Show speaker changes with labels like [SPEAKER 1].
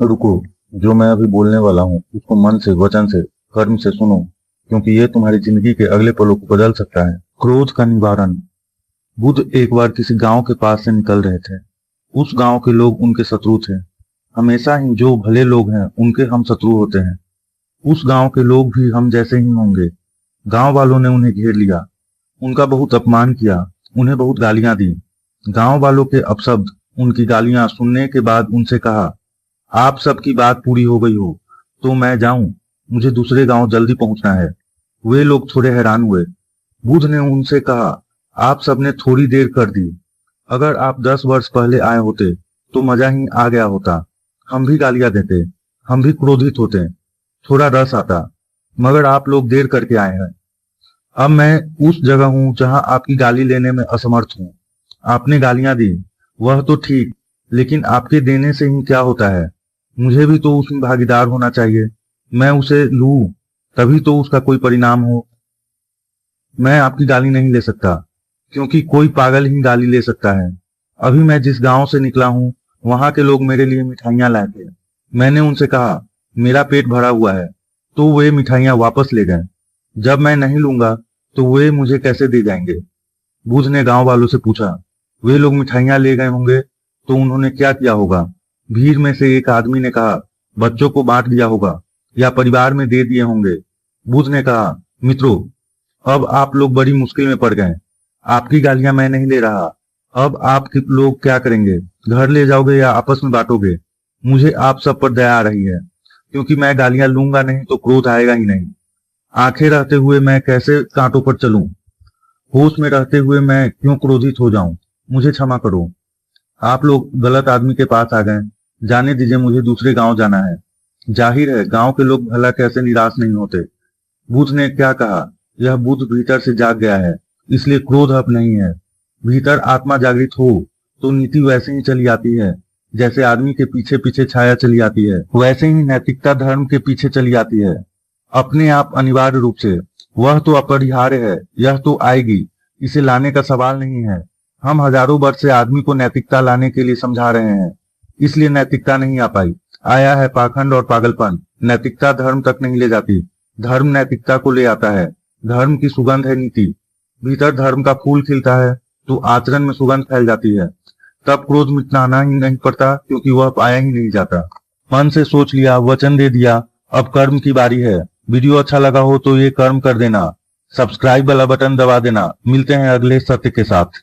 [SPEAKER 1] रुको, जो मैं अभी बोलने वाला हूँ उसको मन से, वचन से, कर्म से सुनो, क्योंकि ये तुम्हारी जिंदगी के अगले पलों को बदल सकता है। क्रोध का निवारण। बुद्ध एक बार किसी गांव के पास से निकल रहे थे। उस गांव के लोग उनके शत्रु थे। हमेशा ही जो भले लोग हैं उनके हम शत्रु होते हैं। उस गांव के लोग भी हम जैसे ही होंगे। गांव वालों ने उन्हें घेर लिया, उनका बहुत अपमान किया, उन्हें बहुत गालियां दी। गांव वालों के अपशब्द, उनकी गालियां सुनने के बाद उनसे कहा, आप सबकी बात पूरी हो गई हो तो मैं जाऊं, मुझे दूसरे गांव जल्दी पहुंचना है। वे लोग थोड़े हैरान हुए। बुद्ध ने उनसे कहा, आप सबने थोड़ी देर कर दी। अगर आप 10 वर्ष पहले आए होते तो मजा ही आ गया होता। हम भी गालियां देते, हम भी क्रोधित होते, थोड़ा रस आता, मगर आप लोग देर करके आए हैं। अब मैं उस जगह हूं जहां आपकी गाली लेने में असमर्थ हूं। आपने गालियां दी, वह तो ठीक, लेकिन आपके देने से ही क्या होता है? मुझे भी तो उसमें भागीदार होना चाहिए। मैं उसे लूं, तभी तो उसका कोई परिणाम हो। मैं आपकी गाली नहीं ले सकता, क्योंकि कोई पागल ही गाली ले सकता है। अभी मैं जिस गांव से निकला हूं, वहां के लोग मेरे लिए मिठाइयां लाए थे। मैंने उनसे कहा, मेरा पेट भरा हुआ है, तो वे मिठाइयां वापस ले गए। जब मैं नहीं लूंगा तो वे मुझे कैसे दे जाएंगे? बुद्ध ने गांव वालों से पूछा, वे लोग मिठाइयां ले गए होंगे तो उन्होंने क्या किया होगा? भीड़ में से एक आदमी ने कहा, बच्चों को बांट दिया होगा या परिवार में दे दिए होंगे। बुद्ध ने कहा, मित्रों, अब आप लोग बड़ी मुश्किल में पड़ गए। आपकी गालियां मैं नहीं ले रहा। अब आप लोग क्या करेंगे? घर ले जाओगे या आपस में बांटोगे? मुझे आप सब पर दया आ रही है, क्योंकि मैं गालियां लूंगा नहीं तो क्रोध आएगा ही नहीं। आंखें रहते हुए मैं कैसे कांटों पर चलूं? होश में रहते हुए मैं क्यों क्रोधित हो जाऊं? मुझे क्षमा करो। आप लोग गलत आदमी के पास आ गए। जाने दीजिए, मुझे दूसरे गांव जाना है। जाहिर है गांव के लोग भला कैसे निराश नहीं होते। बुद्ध ने क्या कहा? यह बुद्ध भीतर से जाग गया है, इसलिए क्रोध अब नहीं है। भीतर आत्मा जागृत हो तो नीति वैसे ही चली आती है, जैसे आदमी के पीछे पीछे छाया चली आती है, वैसे ही नैतिकता धर्म के पीछे चली आती है, अपने आप, अनिवार्य रूप से। वह तो अपरिहार्य है, यह तो आएगी, इसे लाने का सवाल नहीं है। हम हजारों वर्ष से आदमी को नैतिकता लाने के लिए समझा रहे हैं, इसलिए नैतिकता नहीं आ पाई। आया है पाखंड और पागलपन। नैतिकता धर्म तक नहीं ले जाती, धर्म नैतिकता को ले आता है। धर्म की सुगंध है नीति। भीतर धर्म का फूल खिलता है तो आचरण में सुगंध फैल जाती है। तब क्रोध मिटाना ही नहीं पड़ता, क्योंकि वह पाया ही नहीं जाता। मन से सोच लिया, वचन दे दिया, अब कर्म की बारी है। वीडियो अच्छा लगा हो तो ये कर्म कर देना, सब्सक्राइब वाला बटन दबा देना। मिलते हैं अगले सत्य के साथ।